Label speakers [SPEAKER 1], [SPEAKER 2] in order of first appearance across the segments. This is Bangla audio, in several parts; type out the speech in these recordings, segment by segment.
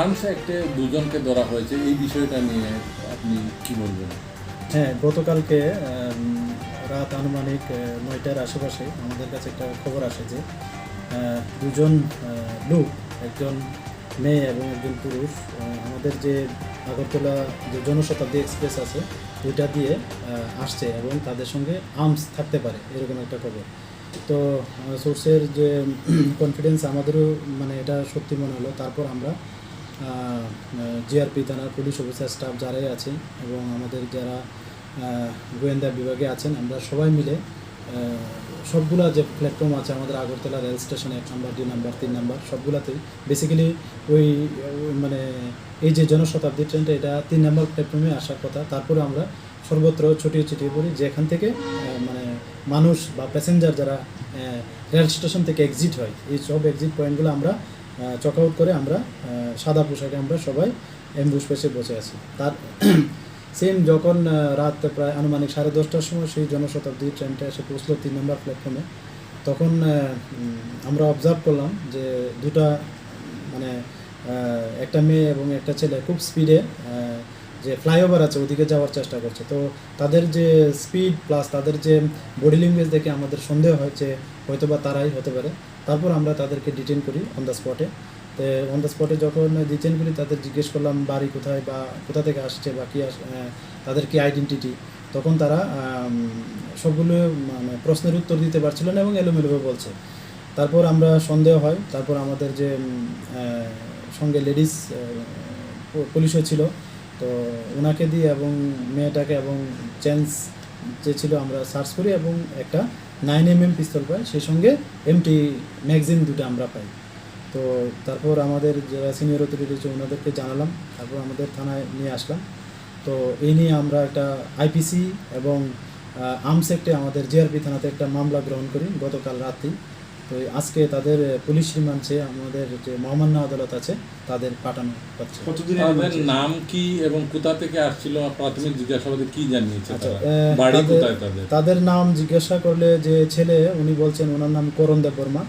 [SPEAKER 1] আর্মস অ্যাক্টে দুজনকে ধরা হয়েছে, এই বিষয়টা নিয়ে আপনি কি বলবেন?
[SPEAKER 2] হ্যাঁ, গতকালকে রাত আনুমানিক ৯টার আশেপাশে আমাদের কাছে একটা খবর আসে যে দুজন লোক, একজন মেয়ে এবং একজন পুরুষ, আমাদের যে আগরতলা যে জনশতাব্দী এক্সপ্রেস আছে ওইটা দিয়ে আসছে এবং তাদের সঙ্গে আর্মস থাকতে পারে এরকম একটা খবর। তো সোর্সের যে কনফিডেন্স আমাদেরও মানে এটা সত্যি মনে হলো। তারপর আমরা জিআরপি থানার পুলিশ অফিসার স্টাফ যারাই আছেন এবং আমাদের যারা গোয়েন্দা বিভাগে আছেন, আমরা সবাই মিলে সবগুলা যে প্ল্যাটফর্ম আছে আমাদের আগরতলা রেল স্টেশনে 1 নম্বর 2 নম্বর 3 নম্বর সবগুলাতেই বেসিক্যালি ওই মানে এই যে জনশতাব্দী ট্রেনটা এটা 3 নম্বর প্ল্যাটফর্মে আসার কথা। তারপরে আমরা সর্বত্র ছড়িয়ে ছিটিয়ে পড়ি যেখান থেকে মানে মানুষ বা প্যাসেঞ্জার যারা রেল স্টেশন থেকে এক্সিট হয়, এই সব এক্সিট পয়েন্টগুলো আমরা চক আউট করে আমরা সাদা পোশাকে আমরা সবাই অ্যাম্বুশ পেশে বসে আছি। তার সেম যখন রাত প্রায় আনুমানিক 10:30টার সময় সেই জনশতাব্দী ট্রেনটা এসে পৌঁছলো 3 নম্বর প্ল্যাটফর্মে, তখন আমরা অবজার্ভ করলাম যে দুটা মানে একটা মেয়ে এবং একটা ছেলে খুব স্পিডে যে ফ্লাইওভার আছে ওদিকে যাওয়ার চেষ্টা করছে। তো তাদের যে স্পিড প্লাস তাদের যে বডি ল্যাঙ্গুয়েজ দেখে আমাদের সন্দেহ হয় যে হয়তো বা তারাই হতে পারে। তারপর আমরা তাদেরকে ডিটেইন করি অন দ্য স্পটে। তো অন দ্য স্পটে যখন ডিটেইন করি তাদের জিজ্ঞেস করলাম বাড়ি কোথায় বা কোথা থেকে আসছে বা কী তাদের কি আইডেন্টিটি, তখন তারা সবগুলো মানে প্রশ্নের উত্তর দিতে পারছিল না এবং এলোমেলোভাবে বলছে। তারপর আমরা সন্দেহ হয়, তারপর আমাদের যে সঙ্গে লেডিস পুলিশও ছিল, তো ওনাকে দিয়ে এবং মেয়েটাকে এবং জেন্টস যে ছিল আমরা সার্চ করি এবং একটা 9mm পিস্তল পাই, সেই সঙ্গে এমটি ম্যাগজিন দুটো আমরা পাই। তো তারপর আমাদের যারা সিনিয়র অথরিটি আছে ওনাদেরকে জানালাম, তারপর আমাদের থানায় নিয়ে আসলাম। তো এই নিয়ে আমরা একটা আইপিসি এবং আর্মস অ্যাক্টে আমাদের জিআরপি থানাতে একটা মামলা গ্রহণ করি গতকাল রাতেই। তো আজকে তাদের পুলিশ রিমান্ডে আমাদের যে মহামান্য আদালত আছে তাদের পাঠানো হচ্ছে।
[SPEAKER 1] তাদের নাম কি এবং কোথা থেকে আসছিল প্রাথমিক জিজ্ঞাসাবাদে কি জানিয়েছে? বাড়ি কোথায় তাদের?
[SPEAKER 2] তাদের নাম জিজ্ঞাসা করলে যে ছেলে উনি বলছেন ওনার নাম করণ দেব বর্মা,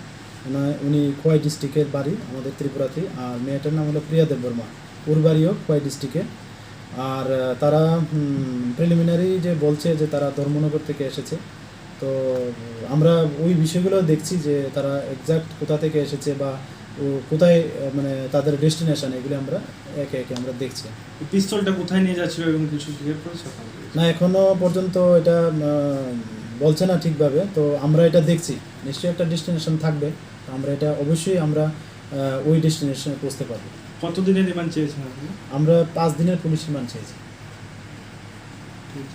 [SPEAKER 2] উনি খোয়াই ডিস্ট্রিক্টের বাড়ি আমাদের ত্রিপুরাতে। আর মেয়েটার নাম হলো প্রিয়া দেব বর্মা, ওর বাড়িও খোয়াই ডিস্ট্রিক্টে। আর তারা প্রিলিমিনারি যে বলছে যে তারা ধর্মনগর থেকে এসেছে। তো আমরা ওই বিষয়গুলো দেখছি যে তারা এক্সাক্ট কোথা থেকে এসেছে বা কোথায় মানে তাদের ডেস্টিনেশন, এগুলি আমরা একে একে আমরা দেখছি।
[SPEAKER 3] পিস্তলটা কোথায় নিয়ে যাচ্ছিল এবং কিছু ক্লিয়ার করেছে
[SPEAKER 2] না, এখনও পর্যন্ত এটা বলছে না ঠিকভাবে। তো আমরা এটা দেখছি, নিশ্চয়ই একটা ডেস্টিনেশন থাকবে, আমরা এটা অবশ্যই আমরা ওই ডেস্টিনেশনে পৌঁছতে পারবো।
[SPEAKER 3] কতদিনের রিমান্ড চেয়েছেন আপনি?
[SPEAKER 2] আমরা 5 দিনের পুলিশ রিমান্ড চেয়েছি।
[SPEAKER 3] ঠিক।